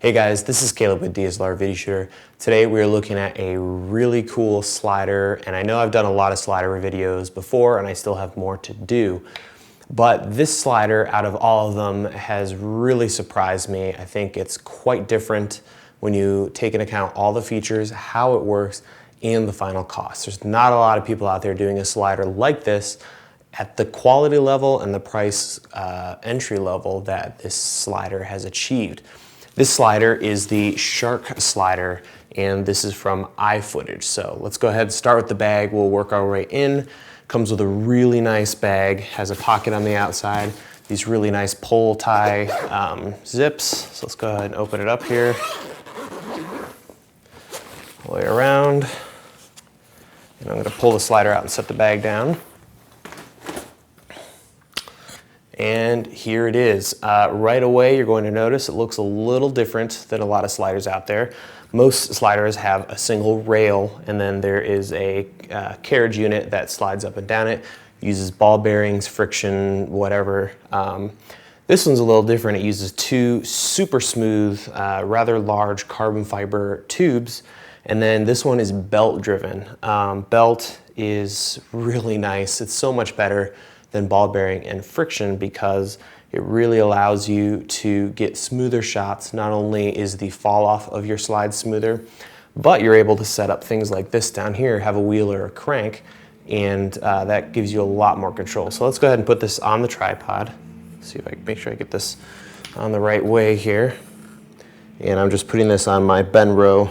Hey guys, this is Caleb with DSLR Video Shooter. Today we are looking at a really cool slider, and I know I've done a lot of slider videos before and I still have more to do. But this slider, out of all of them, has really surprised me. I think it's quite different when you take into account all the features, how it works, and the final cost. There's not a lot of people out there doing a slider like this at the quality level and the price entry level that this slider has achieved. This slider is the Shark slider, and this is from iFootage. So let's go ahead and start with the bag. We'll work our way in. Comes with a really nice bag, has a pocket on the outside, these really nice pull tie zips. So let's go ahead and open it up here. All the way around. And I'm gonna pull the slider out and set the bag down. And here it is. Right away, you're going to notice it looks a little different than a lot of sliders out there. Most sliders have a single rail, and then there is a carriage unit that slides up and down it, uses ball bearings, friction, whatever. This one's a little different. It uses two super smooth, rather large carbon fiber tubes, and then this one is belt driven. Belt is really nice. It's so much better than ball bearing and friction because it really allows you to get smoother shots. Not only is the fall off of your slide smoother, but you're able to set up things like this down here, have a wheel or a crank, and that gives you a lot more control. So let's go ahead and put this on the tripod. See if I can make sure I get this on the right way here. And I'm just putting this on my Benro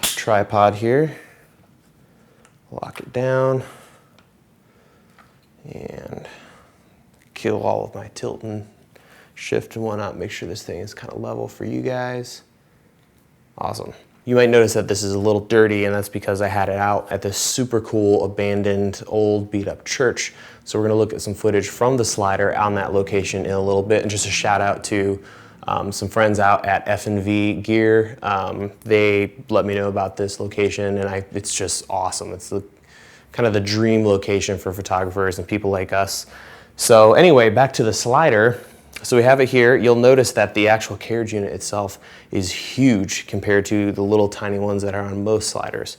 tripod here. Lock it down. And kill all of my tilt and shift and whatnot. Make sure this thing is kind of level for you guys. Awesome. You might notice that this is a little dirty, and that's because I had it out at this super cool abandoned old beat up church. So we're gonna look at some footage from the slider on that location in a little bit, and just a shout out to some friends out at F&V Gear. They let me know about this location, and it's just awesome. It's kind of the dream location for photographers and people like us. So anyway, back to the slider. So we have it here. You'll notice that the actual carriage unit itself is huge compared to the little tiny ones that are on most sliders.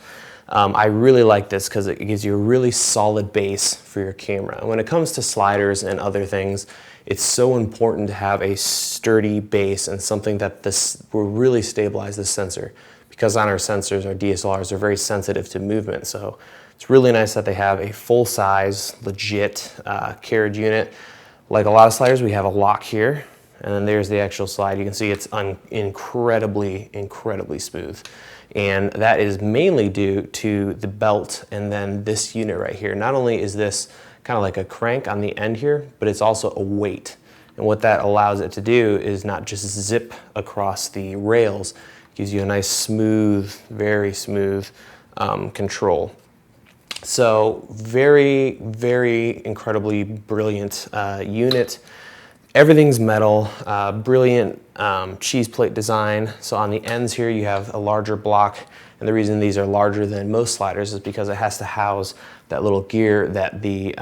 I really like this because it gives you a really solid base for your camera. And when it comes to sliders and other things, it's so important to have a sturdy base and something that this will really stabilize the sensor. Because on our sensors, our DSLRs are very sensitive to movement. So it's really nice that they have a full-size, legit carriage unit. Like a lot of sliders, we have a lock here, and then there's the actual slide. You can see it's incredibly, incredibly smooth. And that is mainly due to the belt and then this unit right here. Not only is this kind of like a crank on the end here, but it's also a weight. And what that allows it to do is not just zip across the rails, it gives you a nice smooth, very smooth control. So very, very incredibly brilliant unit. Everything's metal, brilliant cheese plate design. So on the ends here you have a larger block, and the reason these are larger than most sliders is because it has to house that little gear that the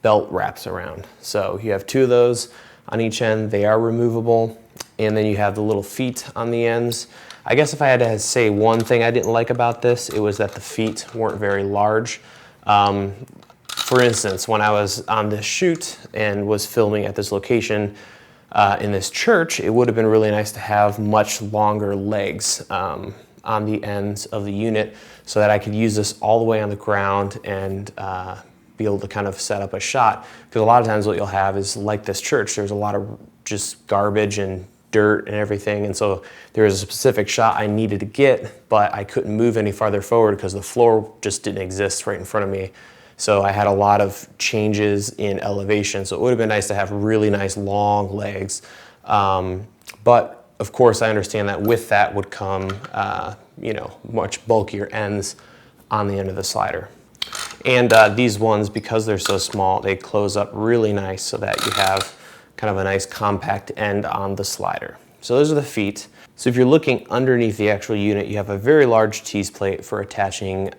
belt wraps around. So you have two of those on each end. They are removable, and then you have the little feet on the ends. I guess if I had to say one thing I didn't like about this, it was that the feet weren't very large. For instance, when I was on this shoot and was filming at this location in this church, it would have been really nice to have much longer legs on the ends of the unit so that I could use this all the way on the ground and be able to kind of set up a shot. Because a lot of times what you'll have is, like this church, there's a lot of just garbage and dirt and everything, and so there was a specific shot I needed to get, but I couldn't move any farther forward because the floor just didn't exist right in front of me. So I had a lot of changes in elevation, so it would have been nice to have really nice long legs. But of course I understand that with that would come much bulkier ends on the end of the slider. And these ones, because they're so small, they close up really nice so that you have kind of a nice compact end on the slider. So those are the feet. So if you're looking underneath the actual unit, you have a very large tease plate for attaching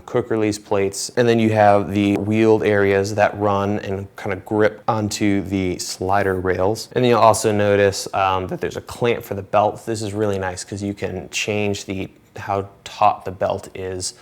quick release plates. And then you have the wheeled areas that run and kind of grip onto the slider rails. And then you'll also notice that there's a clamp for the belt. This is really nice because you can change how taut the belt is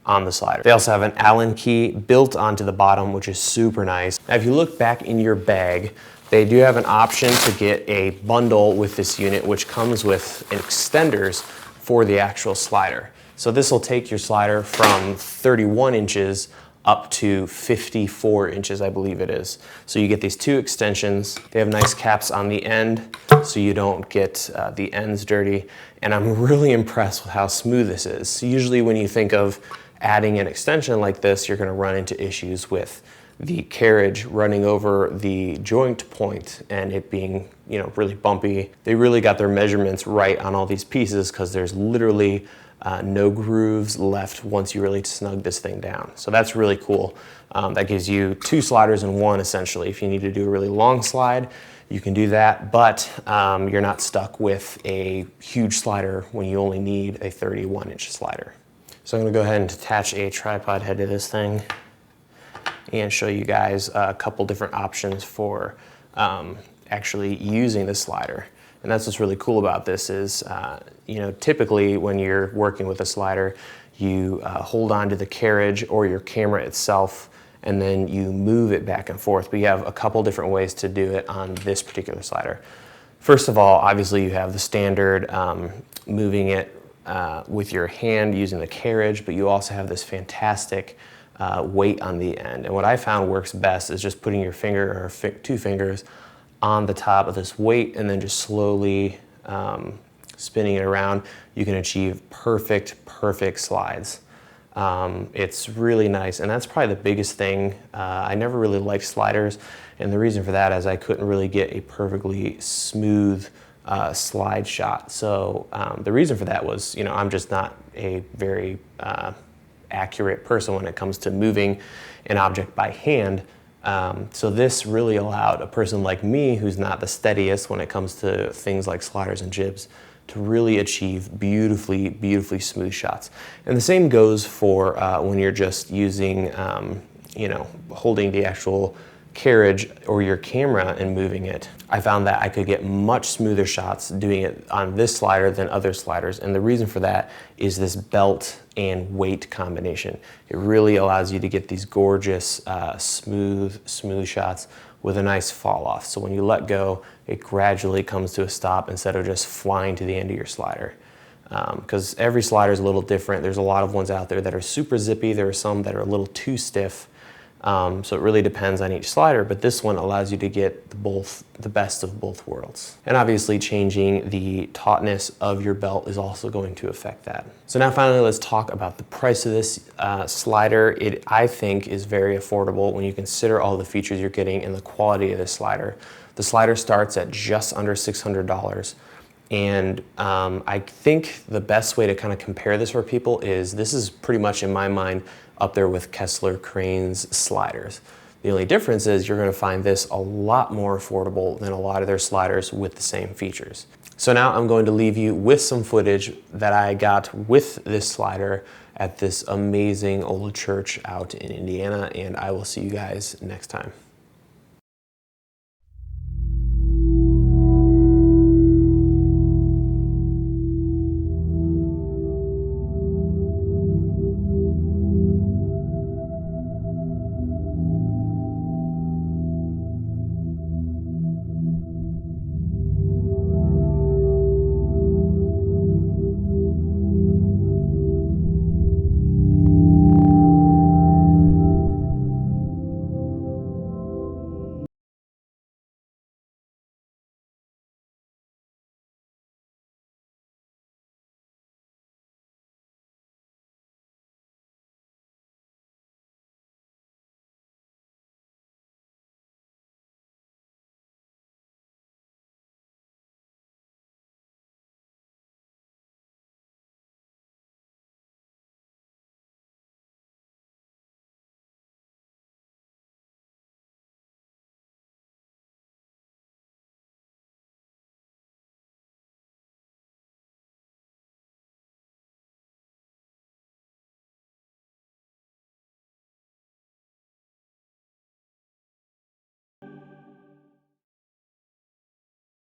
on the slider. They also have an Allen key built onto the bottom, which is super nice. Now, if you look back in your bag, they do have an option to get a bundle with this unit, which comes with extenders for the actual slider. So this will take your slider from 31 inches up to 54 inches, I believe it is. So you get these two extensions. They have nice caps on the end so you don't get the ends dirty. And I'm really impressed with how smooth this is. So usually when you think of adding an extension like this, you're gonna run into issues with the carriage running over the joint point and it being, really bumpy. They really got their measurements right on all these pieces because there's literally no grooves left once you really snug this thing down. So that's really cool. That gives you two sliders in one, essentially. If you need to do a really long slide, you can do that, but you're not stuck with a huge slider when you only need a 31-inch slider. So I'm gonna go ahead and attach a tripod head to this thing and show you guys a couple different options for actually using the slider. And that's what's really cool about this is, typically when you're working with a slider, you hold on to the carriage or your camera itself, and then you move it back and forth. But you have a couple different ways to do it on this particular slider. First of all, obviously you have the standard moving it with your hand using the carriage, but you also have this fantastic weight on the end. And what I found works best is just putting your finger or two fingers on the top of this weight and then just slowly spinning it around. You can achieve perfect slides. It's really nice, and that's probably the biggest thing. I never really liked sliders, and the reason for that is I couldn't really get a perfectly smooth slide shot. So the reason for that was, I'm just not a very accurate person when it comes to moving an object by hand. So this really allowed a person like me, who's not the steadiest when it comes to things like sliders and jibs, to really achieve beautifully smooth shots. And the same goes for when you're just using, holding the actual carriage or your camera and moving it. I found that I could get much smoother shots doing it on this slider than other sliders, and the reason for that is this belt and weight combination. It really allows you to get these gorgeous smooth shots with a nice fall off. So when you let go, it gradually comes to a stop instead of just flying to the end of your slider. Because every slider is a little different. There's a lot of ones out there that are super zippy. There are some that are a little too stiff. So it really depends on each slider, but this one allows you to get the best of both worlds. And obviously changing the tautness of your belt is also going to affect that. So now finally, let's talk about the price of this slider. It, I think, is very affordable when you consider all the features you're getting and the quality of this slider. The slider starts at just under $600. And I think the best way to kind of compare this for people is this is pretty much, in my mind, up there with Kessler Crane's sliders. The only difference is you're going to find this a lot more affordable than a lot of their sliders with the same features. So now I'm going to leave you with some footage that I got with this slider at this amazing old church out in Indiana, and I will see you guys next time.